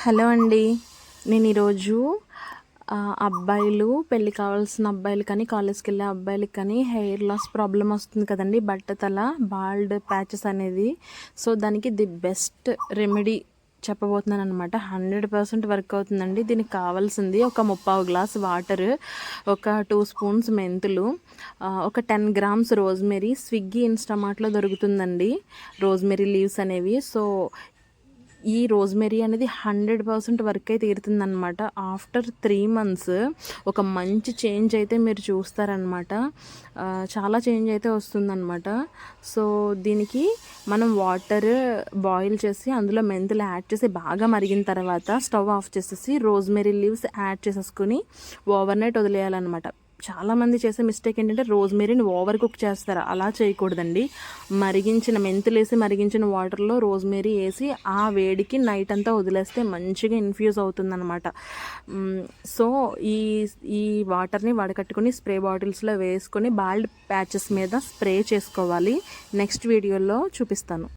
Hello అండి. నేను ఈరోజు అబ్బాయిలు పెళ్ళి కావాల్సిన అబ్బాయిలు కానీ కాలేజ్కి వెళ్ళే అబ్బాయిలకి కానీ హెయిర్ లాస్ ప్రాబ్లం వస్తుంది కదండి, బట్టతల బాల్డ్ ప్యాచెస్ అనేది. సో దానికి ది బెస్ట్ రెమెడీ చెప్పబోతున్నాను అనమాట. 100% వర్క్ అవుతుందండి. దీనికి కావాల్సింది ఒక 3/4 గ్లాస్ వాటర్, ఒక 2 స్పూన్స్ మెంతులు, ఒక 10 గ్రామ్స్ రోజ్మెరీ. స్విగ్గీ ఇన్స్టామార్ట్లో దొరుకుతుందండి రోజ్మెరీ లీవ్స్ అనేవి. సో ఈ రోజ్మెరీ అనేది 100% వర్క్ అయితే తీరుతుందనమాట. ఆఫ్టర్ 3 months ఒక మంచి చేంజ్ అయితే మీరు చూస్తారనమాట. చాలా చేంజ్ అయితే వస్తుందన్నమాట. సో దీనికి మనం వాటర్ బాయిల్ చేసి అందులో మెంతులు యాడ్ చేసి బాగా మరిగిన తర్వాత స్టవ్ ఆఫ్ చేసేసి రోజ్మెరీ లీవ్స్ యాడ్ చేసేసుకుని ఓవర్ నైట్ వదిలేయాలన్నమాట. చాలామంది చేసే మిస్టేక్ ఏంటంటే రోజ్మెరీని ఓవర్ కుక్ చేస్తారు. అలా చేయకూడదండి. మరిగించిన మెంతులు వేసి మరిగించిన వాటర్లో రోజ్మెరీ వేసి ఆ వేడికి నైట్ అంతా వదిలేస్తే మంచిగా ఇన్ఫ్యూజ్ అవుతుందన్నమాట. సో ఈ ఈ వాటర్ని వడకట్టుకుని స్ప్రే బాటిల్స్లో వేసుకొని బాల్డ్ ప్యాచెస్ మీద స్ప్రే చేసుకోవాలి. నెక్స్ట్ వీడియోలో చూపిస్తాను.